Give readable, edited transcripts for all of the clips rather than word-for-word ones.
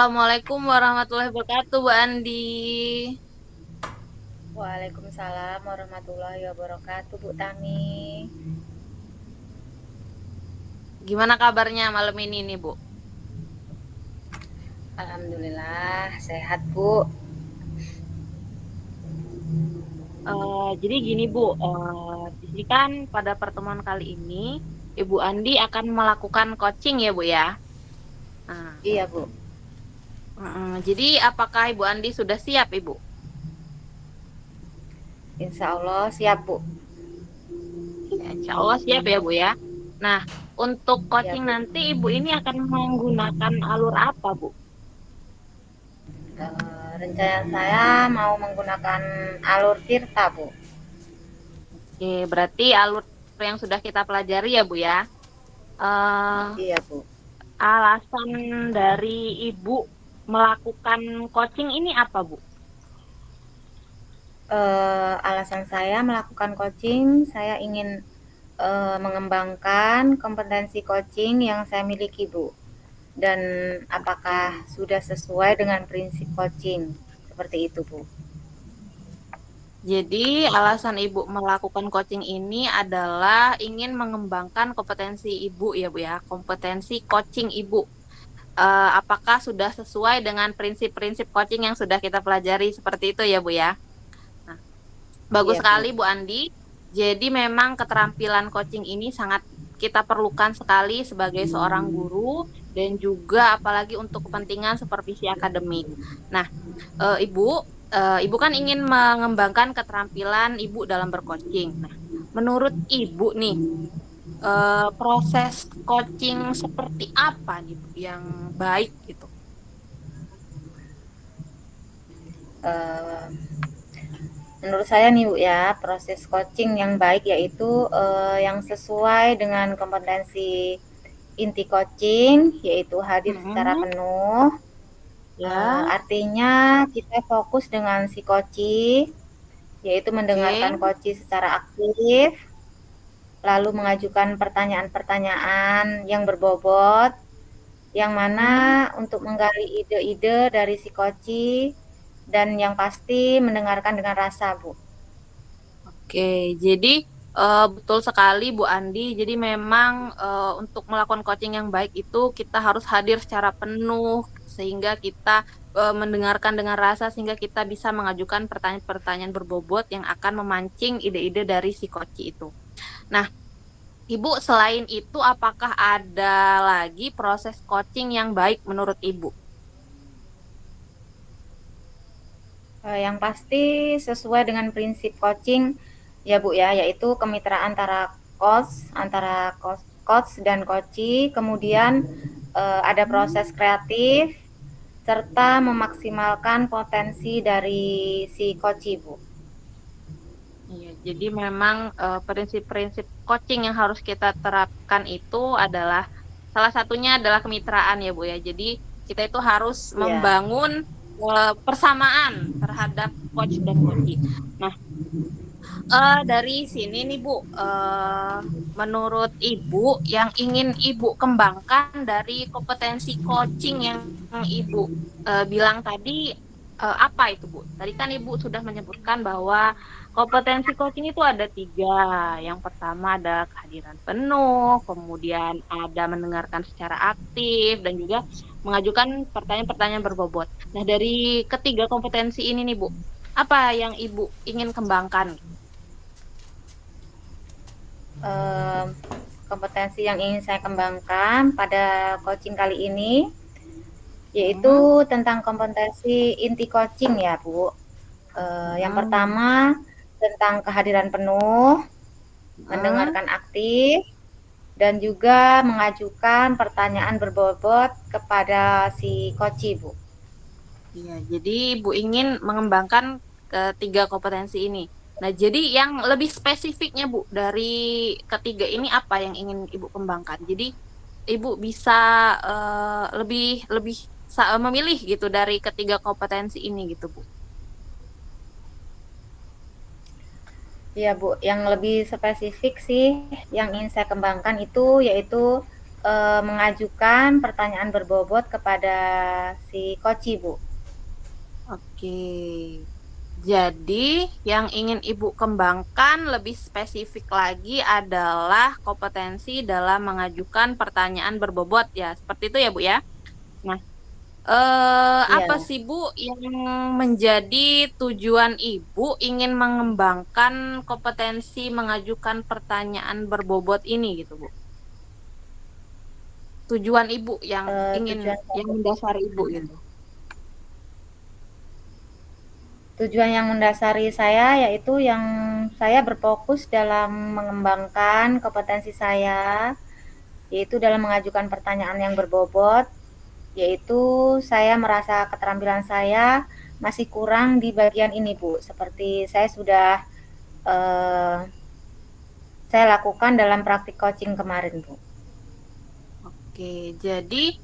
Assalamualaikum warahmatullahi wabarakatuh, Bu Andi. Waalaikumsalam warahmatullahi wabarakatuh, Bu Tami. Gimana kabarnya malam ini nih, Bu? Alhamdulillah sehat, Bu. Jadi gini, Bu, di sini kan pada pertemuan kali ini, Ibu Andi akan melakukan coaching ya, Bu ya? Nah, Iya, Bu. jadi apakah Ibu Andi sudah siap, Ibu? Insya Allah siap, Bu. Ya, insya Allah siap ya, Bu ya. Nah, untuk Iya, coaching Bu. nanti Ibu ini akan menggunakan alur apa, Bu? Rencana saya mau menggunakan alur Tirta, Bu. Oke, berarti alur yang sudah kita pelajari ya, Bu ya. Eh, Iya, Bu. Alasan dari Ibu melakukan coaching ini apa, Bu? Alasan saya melakukan coaching, saya ingin mengembangkan kompetensi coaching yang saya miliki, Bu. Dan apakah Oke. sudah sesuai dengan prinsip coaching? Seperti itu, Bu. Jadi, alasan Ibu melakukan coaching ini adalah ingin mengembangkan kompetensi Ibu ya, Bu ya, kompetensi coaching Ibu. Apakah sudah sesuai dengan prinsip-prinsip coaching yang sudah kita pelajari seperti itu ya, Bu ya? Nah, bagus Iya, sekali, Bu. Bu Andi. Jadi, memang keterampilan coaching ini sangat kita perlukan sekali sebagai seorang guru dan juga apalagi untuk kepentingan supervisi akademik. Nah, Ibu, Ibu kan ingin mengembangkan keterampilan Ibu dalam bercoaching. Nah, menurut Ibu nih, proses coaching seperti apa nih, Bu, yang baik gitu? Eh, Menurut saya nih Bu ya, proses coaching yang baik yaitu yang sesuai dengan kompetensi inti coaching, yaitu hadir secara Mm-mm, penuh. ya, Artinya kita fokus dengan si coach, yaitu oke. mendengarkan coach secara aktif, lalu mengajukan pertanyaan-pertanyaan yang berbobot, yang Mm-mm. mana untuk menggali ide-ide dari si coach dan yang pasti mendengarkan dengan rasa, Bu. Oke, jadi betul sekali Bu Andi. Jadi memang untuk melakukan coaching yang baik itu kita harus hadir secara penuh sehingga kita mendengarkan dengan rasa sehingga kita bisa mengajukan pertanyaan-pertanyaan berbobot yang akan memancing ide-ide dari si coach itu. Nah, Ibu selain itu apakah ada lagi proses coaching yang baik menurut Ibu? Yang pasti sesuai dengan prinsip coaching ya Bu ya, yaitu kemitraan antara coach dan coachee, kemudian ada Hmm. proses kreatif serta memaksimalkan potensi dari si coachee, Bu. Iya, jadi memang prinsip-prinsip coaching yang harus kita terapkan itu adalah salah satunya adalah kemitraan ya Bu ya. Jadi kita itu harus Iya. membangun persamaan terhadap coach dan coachee. Nah, dari sini nih Bu, menurut Ibu yang ingin Ibu kembangkan dari kompetensi coaching yang Ibu bilang tadi apa itu Bu? Tadi kan Ibu sudah menyebutkan bahwa kompetensi coaching itu ada tiga. Yang pertama ada kehadiran penuh, kemudian ada mendengarkan secara aktif, dan juga mengajukan pertanyaan-pertanyaan berbobot. Nah, dari ketiga kompetensi ini nih Bu, apa yang Ibu ingin kembangkan? Eh, Kompetensi yang ingin saya kembangkan pada coaching kali ini yaitu Hmm. tentang kompetensi inti coaching ya Bu. Yang Hmm. pertama tentang kehadiran penuh, Hmm. mendengarkan aktif, dan juga mengajukan pertanyaan berbobot kepada si coach, Bu. Iya, jadi Ibu ingin mengembangkan ketiga kompetensi ini. Nah, jadi yang lebih spesifiknya Bu dari ketiga ini apa yang ingin Ibu kembangkan? Jadi Ibu bisa lebih lebih memilih gitu dari ketiga kompetensi ini gitu Bu. Iya, Bu. Yang lebih spesifik sih yang ingin saya kembangkan itu yaitu mengajukan pertanyaan berbobot kepada si Koci, Bu. Oke. Jadi, yang ingin Ibu kembangkan lebih spesifik lagi adalah kompetensi dalam mengajukan pertanyaan berbobot ya. Seperti itu ya, Bu ya. Nah, apa Iya. sih Bu yang menjadi tujuan Ibu ingin mengembangkan kompetensi mengajukan pertanyaan berbobot ini gitu, Bu? Tujuan Ibu yang ingin Tujuan yang mendasari Ibu mhm. gitu. Tujuan yang mendasari saya yaitu yang saya berfokus dalam mengembangkan kompetensi saya, yaitu dalam mengajukan pertanyaan yang berbobot, yaitu saya merasa keterampilan saya masih kurang di bagian ini, Bu. Seperti eh, saya lakukan dalam praktik coaching kemarin, Bu. Oke, jadi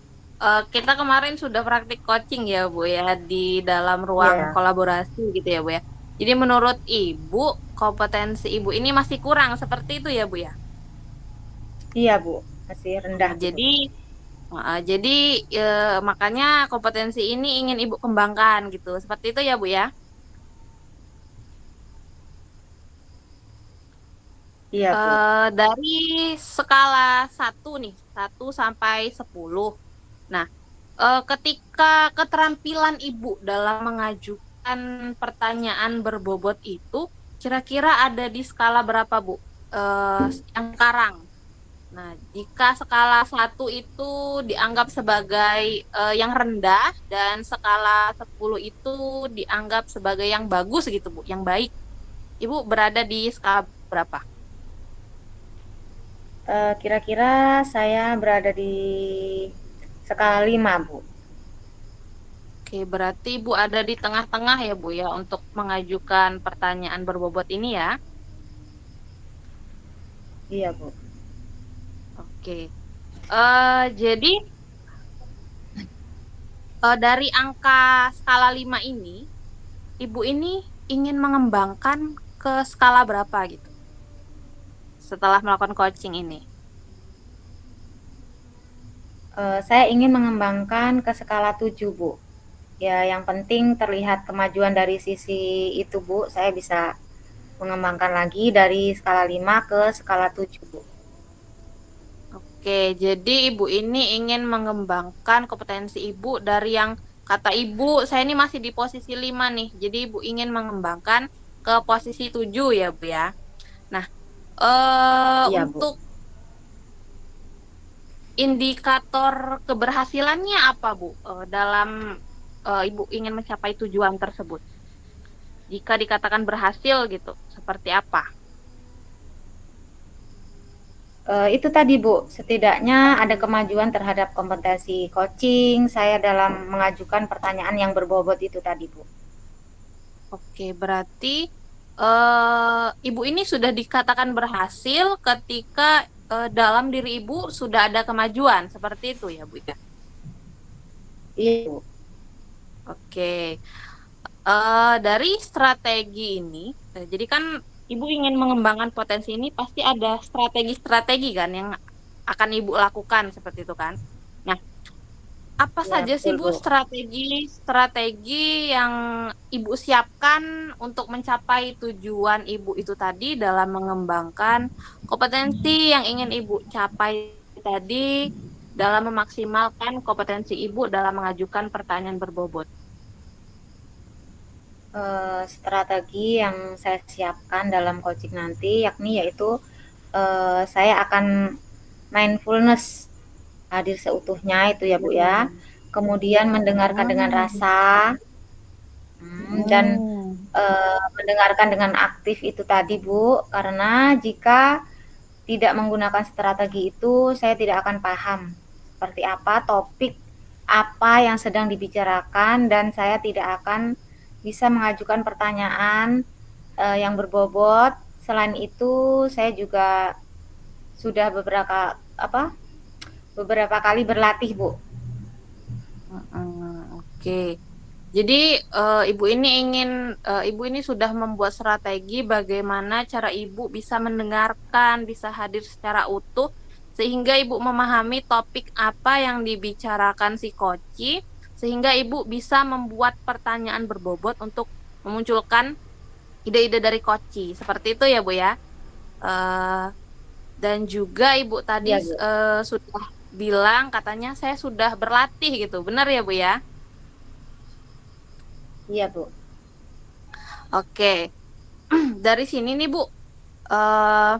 kita kemarin sudah praktik coaching ya, Bu ya, di dalam ruang Iya, kolaborasi gitu ya, Bu ya. Jadi menurut Ibu, kompetensi Ibu ini masih kurang seperti itu ya, Bu ya. iya, Bu, masih rendah Nah, gitu. jadi makanya kompetensi ini ingin Ibu kembangkan gitu. Seperti itu ya, Bu ya. Iya, Bu. Dari skala 1 nih, 1 sampai 10. Nah, ketika keterampilan Ibu dalam mengajukan pertanyaan berbobot itu, kira-kira ada di skala berapa, Bu? Yang sekarang. Nah, jika skala 1 itu dianggap sebagai yang rendah dan skala 10 itu dianggap sebagai yang bagus gitu, Bu, yang baik. Ibu berada di skala berapa? Kira-kira saya berada di skala 5, Bu. Oke, berarti Ibu ada di tengah-tengah ya, Bu ya, untuk mengajukan pertanyaan berbobot ini ya. Iya, Bu. Oke. Jadi dari angka skala 5 ini, Ibu ini ingin mengembangkan ke skala berapa gitu setelah melakukan coaching ini? Saya ingin mengembangkan ke skala 7, Bu. Ya, yang penting terlihat kemajuan dari sisi itu, Bu. Saya bisa mengembangkan lagi dari skala 5 ke skala 7, Bu. Oke, jadi Ibu ini ingin mengembangkan kompetensi Ibu dari yang kata Ibu, saya ini masih di posisi 5 nih. Jadi Ibu ingin mengembangkan ke posisi 7 ya, Bu ya. Nah, Iya, Bu. untuk indikator keberhasilannya apa, Bu? Dalam Ibu ingin mencapai tujuan tersebut. Jika dikatakan berhasil gitu, seperti apa? Itu tadi, Bu, setidaknya ada kemajuan terhadap kompetensi coaching saya dalam mengajukan pertanyaan yang berbobot itu tadi, Bu. Oke, berarti Ibu ini sudah dikatakan berhasil ketika dalam diri Ibu sudah ada kemajuan, seperti itu ya, Bu ya? Iya, Bu. Oke. Dari strategi ini, jadi kan Ibu ingin mengembangkan potensi ini pasti ada strategi-strategi kan yang akan Ibu lakukan seperti itu kan. Nah, apa Iya, saja sih betul, Bu Bu. strategi yang Ibu siapkan untuk mencapai tujuan Ibu itu tadi dalam mengembangkan kompetensi yang ingin Ibu capai tadi dalam memaksimalkan kompetensi Ibu dalam mengajukan pertanyaan berbobot. Strategi yang saya siapkan dalam coaching nanti yakni yaitu saya akan mindfulness hadir seutuhnya itu ya, Bu, ya. Kemudian mendengarkan dengan Hmm. rasa, dan Hmm. mendengarkan dengan aktif itu tadi, Bu, karena jika tidak menggunakan strategi itu saya tidak akan paham seperti apa topik apa yang sedang dibicarakan dan saya tidak akan bisa mengajukan pertanyaan yang berbobot. Selain itu, saya juga sudah beberapa kali berlatih, Bu. Oke. Jadi ibu ini sudah membuat strategi bagaimana cara ibu bisa mendengarkan, bisa hadir secara utuh sehingga Ibu memahami topik apa yang dibicarakan si Koci, sehingga Ibu bisa membuat pertanyaan berbobot untuk memunculkan ide-ide dari Koci. Seperti itu ya, Bu ya. Eh, dan juga Ibu tadi Iya, Bu. sudah bilang katanya saya sudah berlatih gitu. Benar ya, Bu ya? Iya, Bu. Oke. Dari sini nih, Bu. eh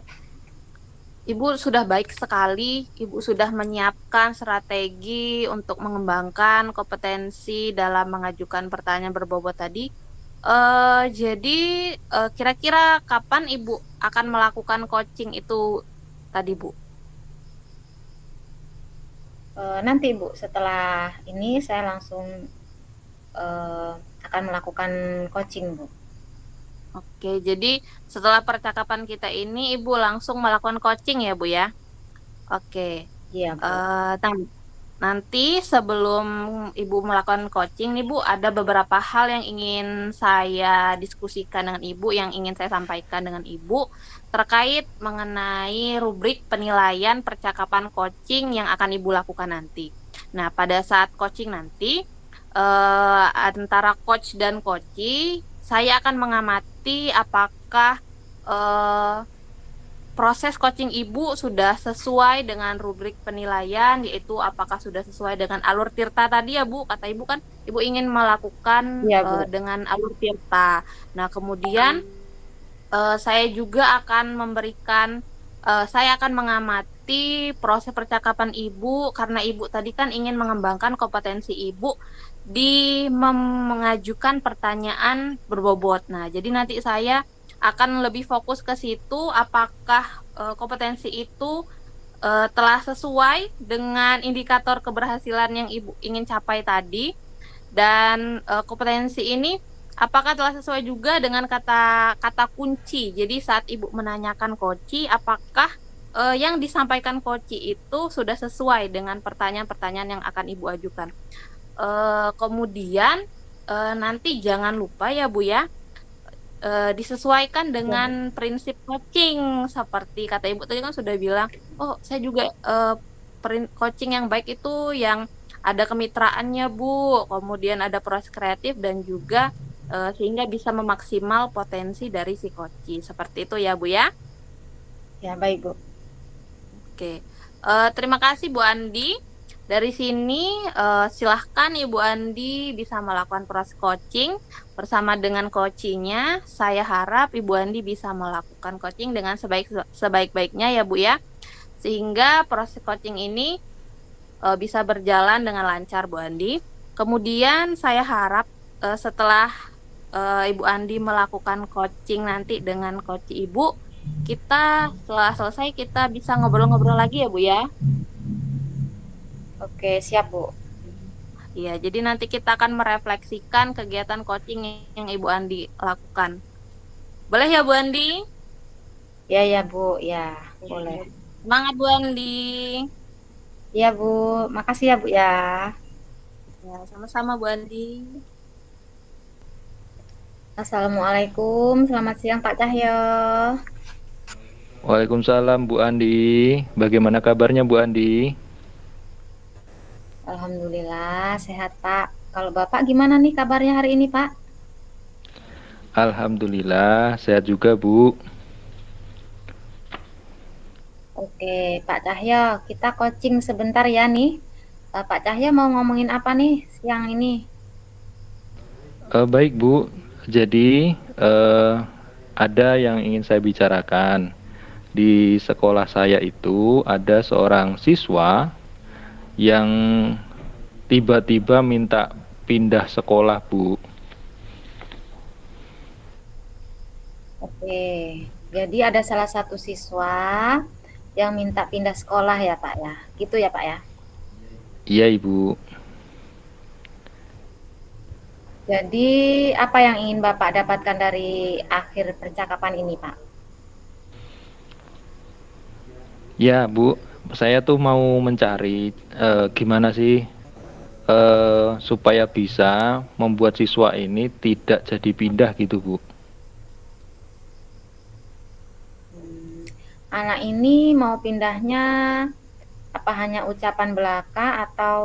Ibu sudah baik sekali. Ibu sudah menyiapkan strategi untuk mengembangkan kompetensi dalam mengajukan pertanyaan berbobot tadi. Jadi kira-kira kapan Ibu akan melakukan coaching itu tadi, Bu? Nanti, Bu, setelah ini saya langsung akan melakukan coaching, Bu. Oke, jadi setelah percakapan kita ini Ibu langsung melakukan coaching ya, Bu ya? Oke. Iya, Bu. Nanti sebelum Ibu melakukan coaching nih Bu, ada beberapa hal yang ingin saya diskusikan dengan Ibu, yang ingin saya sampaikan dengan Ibu terkait mengenai rubrik penilaian percakapan coaching yang akan Ibu lakukan nanti. Nah, pada saat coaching nanti, antara coach dan coachee, saya akan mengamati apakah eh, proses coaching Ibu sudah sesuai dengan rubrik penilaian, yaitu apakah sudah sesuai dengan alur tirta tadi ya Bu? Kata Ibu kan Ibu ingin melakukan Iya, Bu. dengan alur tirta. Nah, kemudian saya juga akan saya akan mengamati proses percakapan Ibu karena Ibu tadi kan ingin mengembangkan kompetensi Ibu di mengajukan pertanyaan berbobot. Nah, jadi nanti saya akan lebih fokus ke situ apakah kompetensi itu telah sesuai dengan indikator keberhasilan yang Ibu ingin capai tadi dan kompetensi ini apakah telah sesuai juga dengan kata-kata kunci. Jadi saat Ibu menanyakan Koci, apakah yang disampaikan Koci itu sudah sesuai dengan pertanyaan-pertanyaan yang akan Ibu ajukan. Kemudian nanti jangan lupa ya Bu ya, disesuaikan Iya, Bu. dengan prinsip coaching seperti kata Ibu tadi kan sudah bilang, oh saya juga coaching yang baik itu yang ada kemitraannya Bu, kemudian ada proses kreatif dan juga sehingga bisa memaksimal potensi dari si coaching. Seperti itu ya Bu ya. Ya, baik, Bu. Oke. Terima kasih Bu Andi. Dari sini silahkan Ibu Andi bisa melakukan proses coaching bersama dengan coachingnya. Saya harap Ibu Andi bisa melakukan coaching dengan sebaik-baiknya ya Bu ya. Sehingga proses coaching ini bisa berjalan dengan lancar Bu Andi. Kemudian saya harap setelah Ibu Andi melakukan coaching nanti dengan coach Ibu, kita setelah selesai kita bisa ngobrol-ngobrol lagi ya Bu ya. Oke, siap, Bu. Iya, jadi nanti kita akan merefleksikan kegiatan coaching yang Ibu Andi lakukan. Boleh ya Bu Andi? Ya, ya, Bu. Ya, boleh. Semangat Bu Andi. Iya, Bu. Makasih ya, Bu ya. Ya, sama-sama Bu Andi. Assalamualaikum. Selamat siang, Pak Cahyo. Waalaikumsalam Bu Andi. Bagaimana kabarnya Bu Andi? Alhamdulillah sehat, Pak. Kalau Bapak gimana nih kabarnya hari ini, Pak? Alhamdulillah sehat juga Bu. Oke, Pak Cahyo, kita coaching sebentar ya nih. Pak Cahyo mau ngomongin apa nih siang ini? Baik Bu. Jadi ada yang ingin saya bicarakan. Di sekolah saya itu ada seorang siswa yang tiba-tiba minta pindah sekolah Bu. Oke, jadi ada salah satu siswa yang minta pindah sekolah ya, Pak ya. Gitu ya, Pak ya. Iya Ibu. Jadi apa yang ingin Bapak dapatkan dari akhir percakapan ini, Pak? Ya Bu, saya tuh mau mencari gimana sih supaya bisa membuat siswa ini tidak jadi pindah gitu Bu. Anak ini mau pindahnya Apa hanya ucapan belaka atau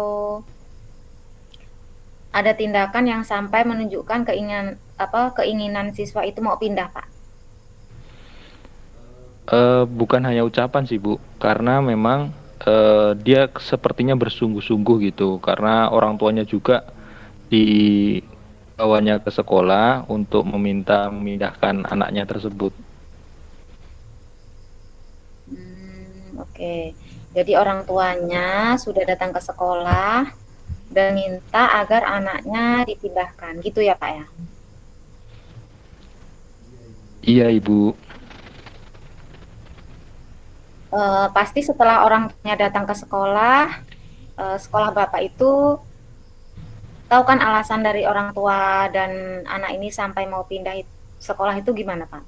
ada tindakan yang sampai menunjukkan keinginan siswa itu mau pindah, Pak? Bukan hanya ucapan sih Bu, karena memang dia sepertinya bersungguh-sungguh gitu, karena orang tuanya juga dibawanya ke sekolah untuk meminta memindahkan anaknya tersebut. Oke. Jadi orang tuanya sudah datang ke sekolah dan minta agar anaknya dipindahkan, gitu ya Pak ya? Iya Ibu. Pasti setelah orang tuanya datang ke sekolah, sekolah Bapak itu tahu kan alasan dari orang tua dan anak ini sampai mau pindah sekolah itu gimana Pak?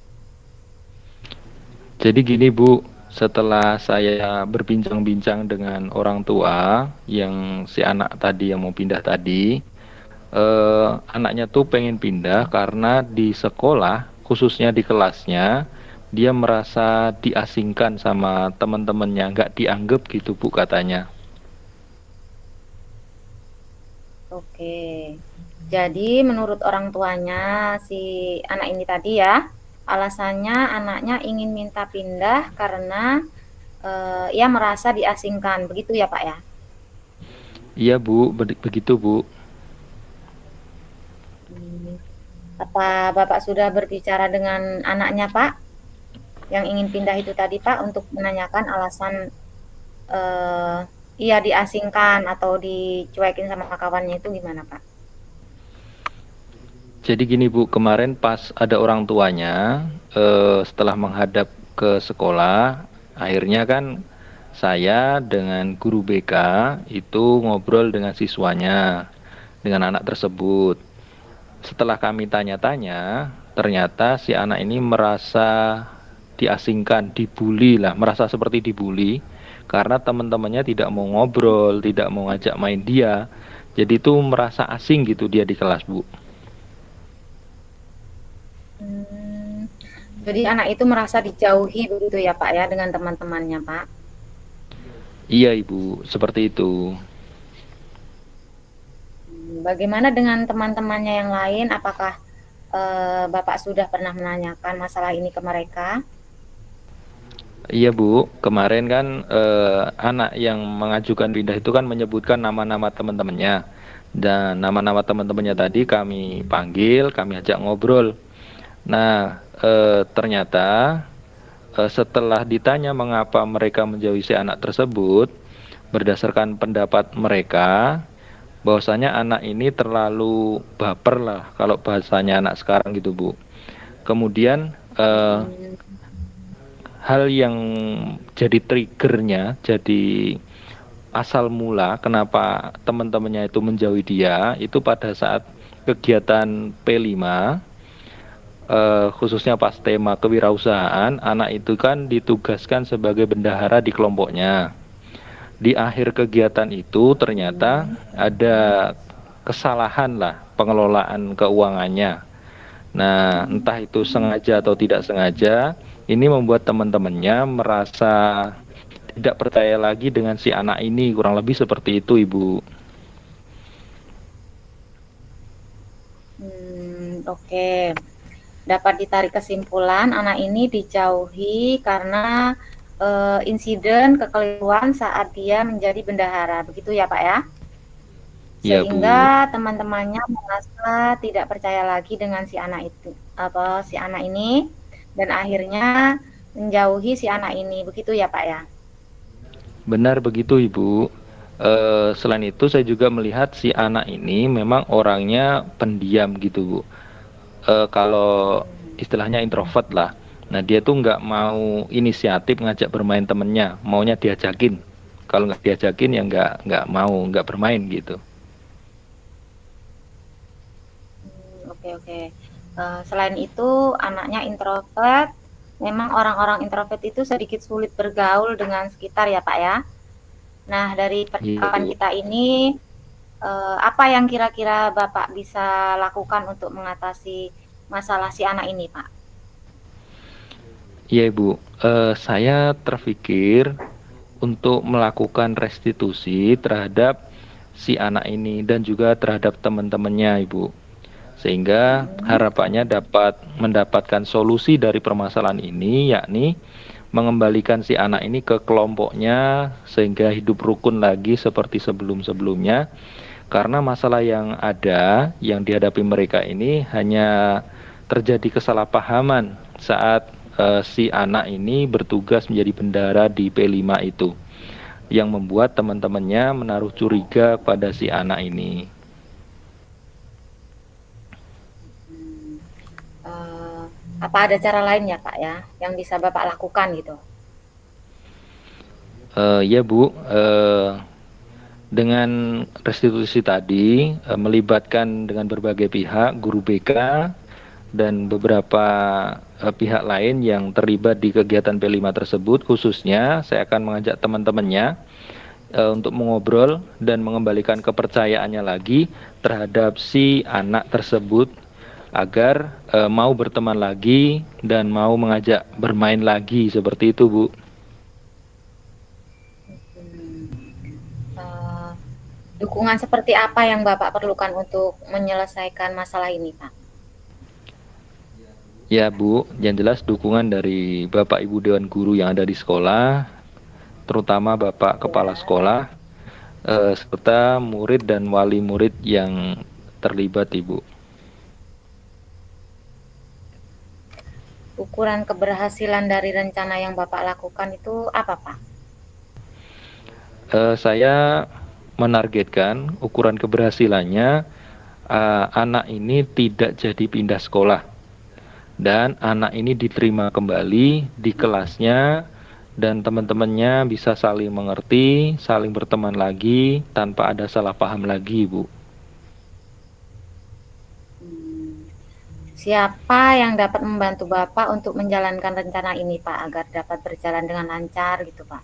Jadi gini Bu, setelah saya berbincang-bincang dengan orang tua yang si anak tadi yang mau pindah tadi, anaknya tuh pengen pindah karena di sekolah, khususnya di kelasnya, dia merasa diasingkan sama teman-temannya, nggak dianggap gitu Bu katanya. Oke. Jadi menurut orang tuanya si anak ini tadi ya, alasannya anaknya ingin minta pindah karena ia merasa diasingkan, begitu ya Pak ya? Iya Bu, begitu Bu. Hmm. Apa Bapak sudah berbicara dengan anaknya Pak, yang ingin pindah itu tadi Pak, untuk menanyakan alasan eh, ia diasingkan atau dicuekin sama kawannya itu gimana Pak? Jadi gini Bu, kemarin pas ada orang tuanya, setelah menghadap ke sekolah, akhirnya kan saya dengan guru BK itu ngobrol dengan siswanya, dengan anak tersebut. Setelah kami tanya-tanya, ternyata si anak ini merasa diasingkan, dibully lah, merasa seperti dibully karena teman-temannya tidak mau ngobrol, tidak mau ngajak main dia. Jadi itu merasa asing gitu dia di kelas, Bu. Hmm, jadi anak itu merasa dijauhi begitu ya Pak ya dengan teman-temannya Pak. Iya, Ibu, seperti itu. Bagaimana dengan teman-temannya yang lain? Apakah Bapak sudah pernah menanyakan masalah ini ke mereka? Iya Bu, kemarin kan anak yang mengajukan pindah itu kan menyebutkan nama-nama teman-temannya. Dan nama-nama teman-temannya tadi kami panggil, kami ajak ngobrol. Nah, ternyata setelah ditanya mengapa mereka menjauhi si anak tersebut, berdasarkan pendapat mereka, bahwasanya anak ini terlalu baper lah, kalau bahasanya anak sekarang gitu Bu. Kemudian Hmm, hal yang jadi triggernya, jadi asal mula kenapa teman-temannya itu menjauhi dia, itu pada saat kegiatan P5, khususnya pas tema kewirausahaan, anak itu kan ditugaskan sebagai bendahara di kelompoknya. Di akhir kegiatan itu ternyata ada kesalahan lah pengelolaan keuangannya. Nah, entah itu sengaja atau tidak sengaja, ini membuat teman-temannya merasa tidak percaya lagi dengan si anak ini, kurang lebih seperti itu, Ibu. oke. Dapat ditarik kesimpulan anak ini dijauhi karena insiden kekeliruan saat dia menjadi bendahara, begitu ya Pak ya? Iya, Bu. Sehingga teman-temannya merasa tidak percaya lagi dengan si anak ini, dan akhirnya menjauhi si anak ini, begitu ya Pak ya? Benar begitu, Ibu. Selain itu saya juga melihat si anak ini memang orangnya pendiam gitu, Bu. Kalau istilahnya introvert lah. Nah, dia tuh nggak mau inisiatif ngajak bermain temennya, maunya diajakin. Kalau nggak diajakin ya nggak mau, nggak bermain gitu. Oke, oke. Selain itu anaknya introvert, memang orang-orang introvert itu sedikit sulit bergaul dengan sekitar ya Pak ya. Nah, dari Iya, percakapan Bu. kita ini, apa yang kira-kira Bapak bisa lakukan untuk mengatasi masalah si anak ini, Pak? Iya, Ibu. Saya terpikir untuk melakukan restitusi terhadap si anak ini dan juga terhadap teman-temannya, Ibu. Sehingga harapannya dapat mendapatkan solusi dari permasalahan ini, yakni mengembalikan si anak ini ke kelompoknya sehingga hidup rukun lagi seperti sebelum-sebelumnya. Karena masalah yang ada, yang dihadapi mereka ini hanya terjadi kesalahpahaman saat si anak ini bertugas menjadi bendara di P5 itu, yang membuat teman-temannya menaruh curiga pada si anak ini. Apa ada cara lain ya Pak ya yang bisa Bapak lakukan gitu? Ya Bu, dengan restitusi tadi melibatkan dengan berbagai pihak, guru BK dan beberapa pihak lain yang terlibat di kegiatan P5 tersebut, khususnya saya akan mengajak teman-temannya untuk mengobrol dan mengembalikan kepercayaannya lagi terhadap si anak tersebut agar mau berteman lagi dan mau mengajak bermain lagi, seperti itu Bu. Dukungan seperti apa yang Bapak perlukan untuk menyelesaikan masalah ini, Pak? Ya Bu, yang jelas dukungan dari Bapak Ibu Dewan Guru yang ada di sekolah, terutama Bapak Kepala Sekolah, serta murid dan wali murid yang terlibat, Ibu. Ukuran keberhasilan dari rencana yang Bapak lakukan itu apa, Pak? Saya menargetkan ukuran keberhasilannya anak ini tidak jadi pindah sekolah dan anak ini diterima kembali di kelasnya dan teman-temannya bisa saling mengerti, saling berteman lagi tanpa ada salah paham lagi, Bu. Siapa yang dapat membantu Bapak untuk menjalankan rencana ini, Pak, agar dapat berjalan dengan lancar gitu, Pak?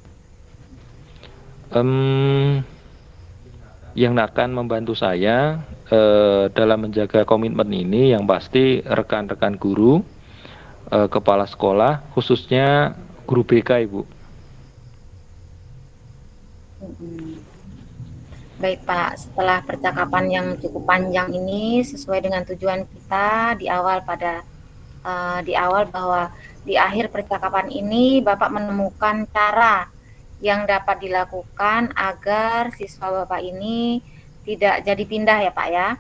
Yang akan membantu saya dalam menjaga komitmen ini yang pasti rekan-rekan guru, kepala sekolah, khususnya guru BK, Ibu. Baik Pak, setelah percakapan yang cukup panjang ini sesuai dengan tujuan kita di awal bahwa di akhir percakapan ini Bapak menemukan cara yang dapat dilakukan agar siswa Bapak ini tidak jadi pindah ya Pak ya.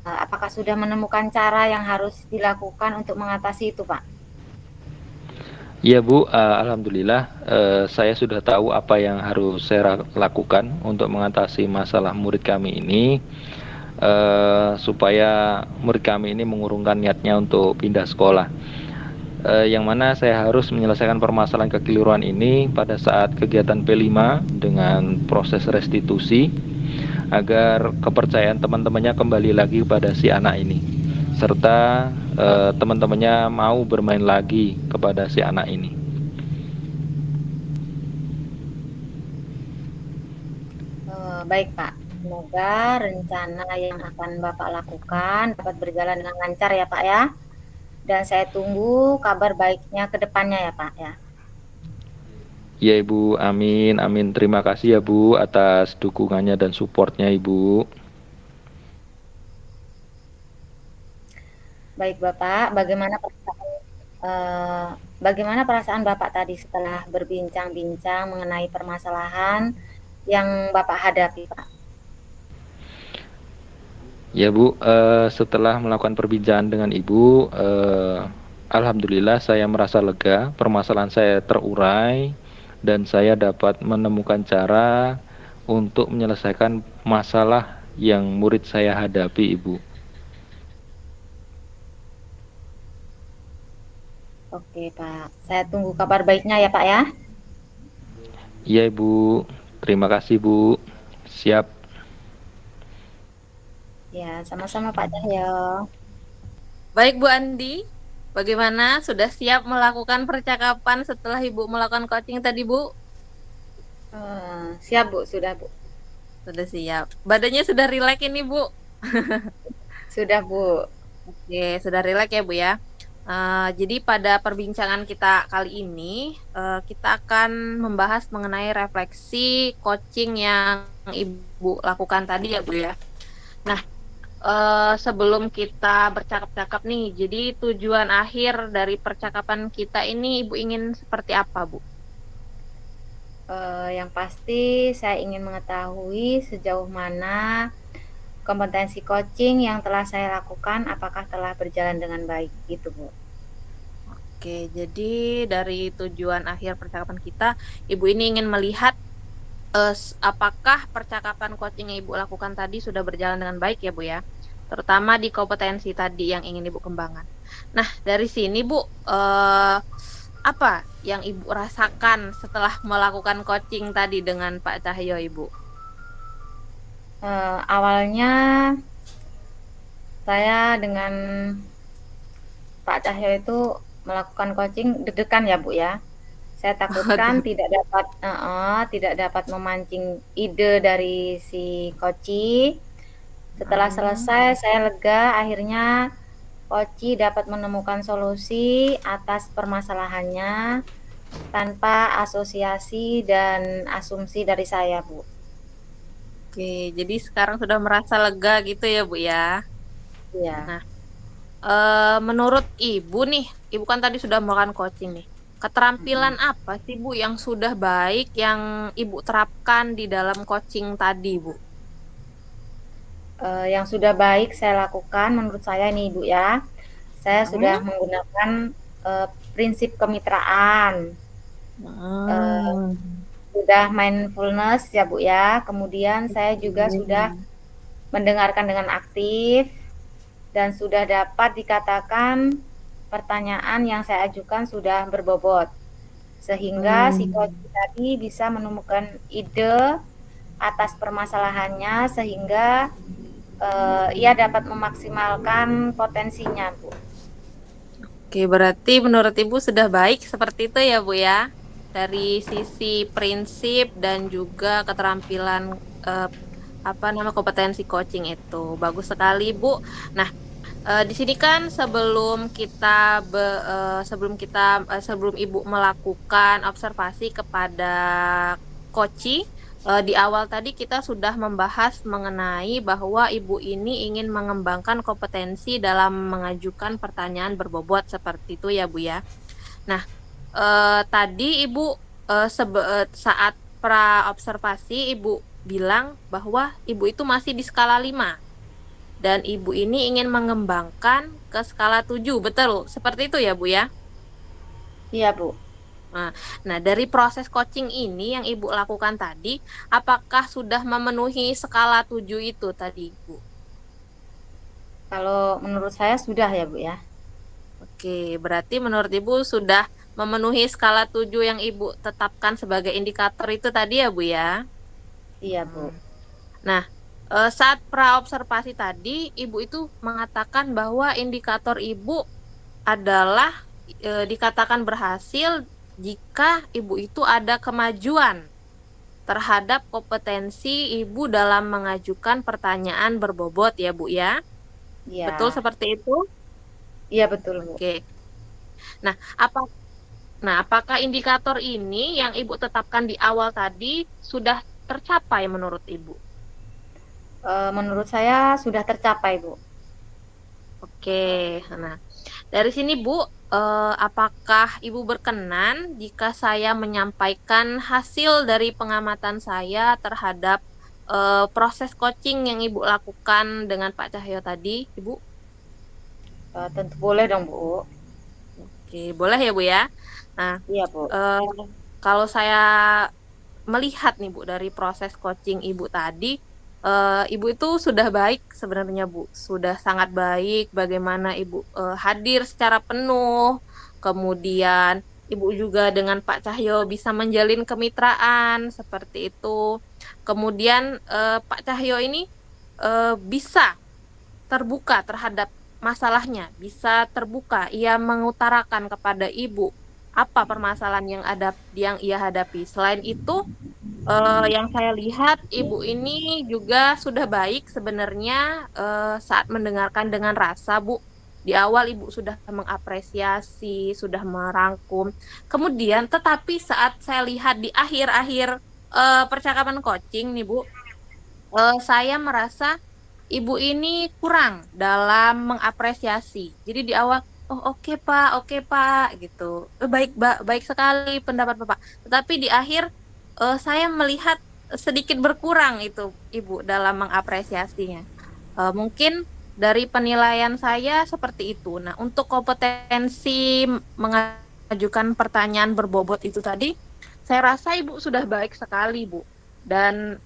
Apakah sudah menemukan cara yang harus dilakukan untuk mengatasi itu Pak? Ya Bu, alhamdulillah saya sudah tahu apa yang harus saya lakukan untuk mengatasi masalah murid kami ini supaya murid kami ini mengurungkan niatnya untuk pindah sekolah. Yang mana saya harus menyelesaikan permasalahan kekeliruan ini pada saat kegiatan P5 dengan proses restitusi agar kepercayaan teman-temannya kembali lagi pada si anak ini serta teman-temannya mau bermain lagi kepada si anak ini. Baik Pak, semoga rencana yang akan Bapak lakukan dapat berjalan dengan lancar ya Pak ya. Dan saya tunggu kabar baiknya ke depannya ya Pak ya. Ya Ibu, amin, amin. Terima kasih ya Bu atas dukungannya dan supportnya Ibu. Baik Bapak, bagaimana perasaan Bapak tadi setelah berbincang-bincang mengenai permasalahan yang Bapak hadapi Pak? Ya Bu, setelah melakukan perbincangan dengan Ibu, alhamdulillah saya merasa lega, permasalahan saya terurai dan saya dapat menemukan cara untuk menyelesaikan masalah yang murid saya hadapi, Ibu. Oke Pak, saya tunggu kabar baiknya ya Pak ya. Iya Ibu, terima kasih Bu. Siap. Ya, sama-sama Pak Cahyo. Baik Bu Andi, bagaimana? Sudah siap melakukan percakapan setelah Ibu melakukan coaching tadi Bu? Siap Bu, sudah Bu. Sudah siap. Badannya sudah rileks ini Bu? Sudah Bu. Oke, sudah rileks ya Bu ya. Jadi pada perbincangan kita kali ini, kita akan membahas mengenai refleksi coaching yang Ibu lakukan tadi ya Bu ya. Nah, sebelum kita bercakap-cakap nih, jadi tujuan akhir dari percakapan kita ini Ibu ingin seperti apa Bu? Yang pasti saya ingin mengetahui sejauh mana kompetensi coaching yang telah saya lakukan apakah telah berjalan dengan baik gitu Bu. Oke, jadi dari tujuan akhir percakapan kita, Ibu ini ingin melihat apakah percakapan coaching yang Ibu lakukan tadi sudah berjalan dengan baik ya Bu ya? Terutama di kompetensi tadi yang ingin Ibu kembangkan. Nah, dari sini Bu, apa yang Ibu rasakan setelah melakukan coaching tadi dengan Pak Cahyo Ibu? Awalnya saya dengan Pak Cahyo itu melakukan coaching deg-degan ya Bu ya. Saya takutkan Waduh. tidak dapat memancing ide dari si coach. Setelah selesai saya lega, akhirnya coach dapat menemukan solusi atas permasalahannya tanpa asosiasi dan asumsi dari saya Bu. Oke, jadi sekarang sudah merasa lega gitu ya Bu ya? Iya. Nah, menurut Ibu nih, Ibu kan tadi sudah melakukan coaching nih. Keterampilan apa sih Bu yang sudah baik yang Ibu terapkan di dalam coaching tadi Bu? Yang sudah baik saya lakukan menurut saya nih Bu ya, saya sudah menggunakan prinsip kemitraan, Hmm. sudah mindfulness ya Bu ya, kemudian saya juga sudah mendengarkan dengan aktif dan sudah dapat dikatakan pertanyaan yang saya ajukan sudah berbobot, sehingga si coach tadi bisa menemukan ide atas permasalahannya sehingga ia dapat memaksimalkan potensinya Bu. Oke, berarti menurut Ibu sudah baik seperti itu ya Bu ya? Dari sisi prinsip dan juga keterampilan kompetensi coaching itu. Bagus sekali Bu. Nah, di sini kan sebelum Ibu melakukan observasi kepada coaching, di awal tadi kita sudah membahas mengenai bahwa Ibu ini ingin mengembangkan kompetensi dalam mengajukan pertanyaan berbobot seperti itu ya Bu ya. Nah, tadi Ibu saat pra observasi Ibu bilang bahwa Ibu itu masih di skala 5 dan Ibu ini ingin mengembangkan ke skala 7, betul? Seperti itu ya Bu ya? Iya Bu. Nah, dari proses coaching ini yang Ibu lakukan tadi, apakah sudah memenuhi skala 7 itu tadi, Bu? Kalau menurut saya sudah ya Bu ya. Oke, berarti menurut Ibu sudah memenuhi skala 7 yang Ibu tetapkan sebagai indikator itu tadi ya, Bu ya? Iya Bu. Nah, saat pra-observasi tadi, Ibu itu mengatakan bahwa indikator Ibu adalah dikatakan berhasil jika Ibu itu ada kemajuan terhadap kompetensi Ibu dalam mengajukan pertanyaan berbobot ya Bu ya. Betul Iya. seperti itu? Iya betul Bu. Oke. Nah, apakah indikator ini yang Ibu tetapkan di awal tadi sudah tercapai menurut Ibu? Menurut saya sudah tercapai Bu. Oke. Nah, dari sini Bu, apakah Ibu berkenan jika saya menyampaikan hasil dari pengamatan saya terhadap proses coaching yang Ibu lakukan dengan Pak Cahyo tadi, Ibu? Tentu boleh dong Bu. Oke, boleh ya Bu ya. Nah, Iya Bu. kalau saya melihat nih Bu dari proses coaching Ibu tadi, Ibu itu sudah baik sebenarnya Bu, sudah sangat baik bagaimana Ibu hadir secara penuh, kemudian Ibu juga dengan Pak Cahyo bisa menjalin kemitraan seperti itu. Kemudian Pak Cahyo ini bisa terbuka terhadap masalahnya, bisa terbuka, ia mengutarakan kepada Ibu apa permasalahan yang ia hadapi. Selain itu, yang saya lihat Ibu ini juga sudah baik sebenarnya saat mendengarkan dengan rasa, Bu. Di awal Ibu sudah mengapresiasi, sudah merangkum. Kemudian, tetapi saat saya lihat di akhir-akhir percakapan coaching nih Bu, saya merasa Ibu ini kurang dalam mengapresiasi. Jadi di awal, oh oke Pak, gitu. Baik baik sekali pendapat Bapak. Tetapi di akhir saya melihat sedikit berkurang itu Ibu dalam mengapresiasinya. Mungkin dari penilaian saya seperti itu. Nah, untuk kompetensi mengajukan pertanyaan berbobot itu tadi, saya rasa Ibu sudah baik sekali, Bu. Dan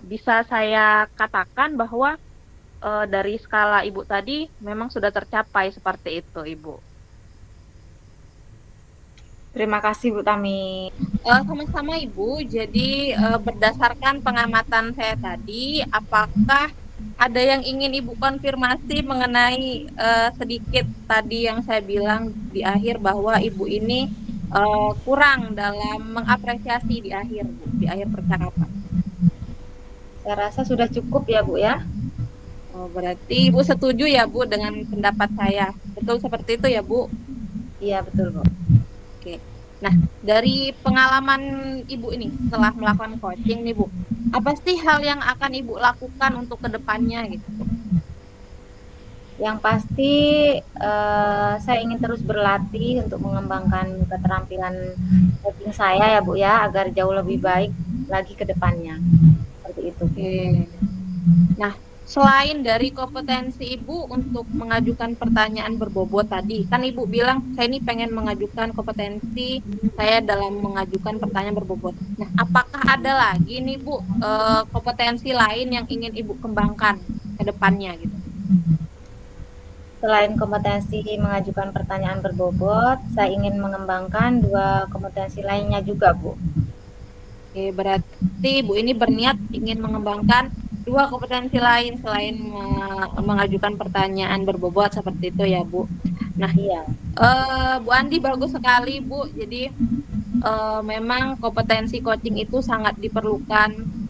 bisa saya katakan bahwa dari skala Ibu tadi memang sudah tercapai seperti itu, Ibu. Terima kasih Bu Tami. Sama-sama Ibu. Jadi berdasarkan pengamatan saya tadi, apakah ada yang ingin Ibu konfirmasi mengenai sedikit tadi yang saya bilang di akhir bahwa Ibu ini kurang dalam mengapresiasi di akhir, Bu, di akhir percakapan. Saya rasa sudah cukup ya Bu ya. Oh, berarti Ibu setuju ya Bu dengan pendapat saya. Betul seperti itu ya Bu? Iya betul Bu. Oke. Nah, dari pengalaman Ibu ini setelah melakukan coaching nih Bu, apa sih hal yang akan Ibu lakukan untuk kedepannya gitu? Yang pasti saya ingin terus berlatih untuk mengembangkan keterampilan coaching saya ya Bu ya, agar jauh lebih baik lagi ke depannya. Seperti itu. Oke. Nah, selain dari kompetensi Ibu untuk mengajukan pertanyaan berbobot tadi, kan Ibu bilang saya ini pengen mengajukan kompetensi saya dalam mengajukan pertanyaan berbobot. Nah, apakah ada lagi nih Bu kompetensi lain yang ingin Ibu kembangkan ke depannya gitu? Selain kompetensi mengajukan pertanyaan berbobot, saya ingin mengembangkan 2 kompetensi lainnya juga Bu. Oke, berarti Ibu ini berniat ingin mengembangkan 2 kompetensi lain selain mengajukan pertanyaan berbobot seperti itu ya Bu. Nah, Iya. Bu Andi bagus sekali Bu. Jadi memang kompetensi coaching itu sangat diperlukan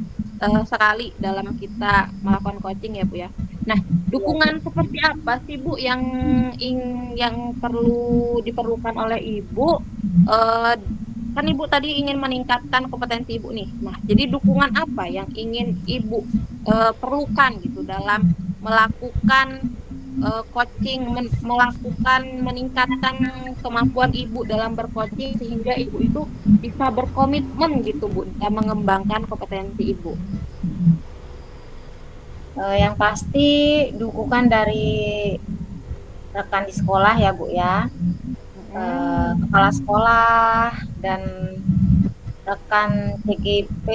sekali dalam kita melakukan coaching ya Bu ya. Nah, dukungan seperti apa sih Bu yang perlu diperlukan oleh Ibu? Kan Ibu tadi ingin meningkatkan kompetensi Ibu nih. Nah, jadi dukungan apa yang ingin Ibu perlukan gitu dalam melakukan coaching, melakukan meningkatkan kemampuan Ibu dalam bercoaching sehingga Ibu itu bisa berkomitmen gitu Bu dalam mengembangkan kompetensi Ibu. Yang pasti dukungan dari rekan di sekolah ya Bu ya, kepala sekolah dan rekan CGP,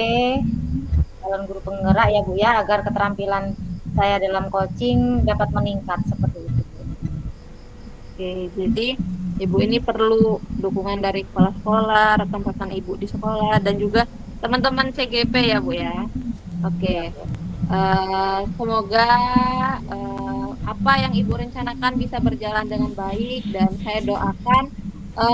calon guru penggerak ya Bu ya, agar keterampilan saya dalam coaching dapat meningkat seperti itu Bu. Oke, jadi Ibu ini perlu dukungan dari kepala sekolah, rekan-rekan Ibu di sekolah, dan juga teman-teman CGP ya Bu ya. Oke, semoga apa yang Ibu rencanakan bisa berjalan dengan baik, dan saya doakan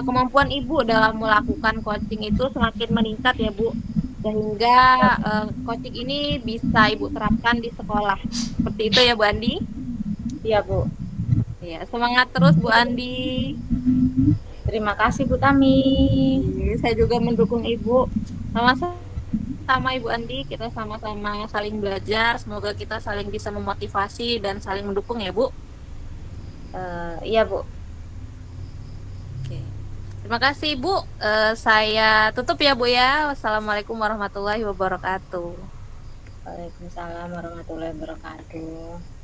kemampuan Ibu dalam melakukan coaching itu semakin meningkat ya Bu, sehingga coaching ini bisa Ibu terapkan di sekolah. Seperti itu ya Bu Andi? Iya Bu. Ya, semangat terus Bu Andi. Terima kasih Bu Tami. Saya juga mendukung Ibu. Sama-sama Ibu Andi, kita sama-sama saling belajar. Semoga kita saling bisa memotivasi dan saling mendukung ya Bu. Iya Bu. Oke. Terima kasih Bu. Saya tutup ya Bu ya. Wassalamualaikum warahmatullahi wabarakatuh. Waalaikumsalam warahmatullahi wabarakatuh.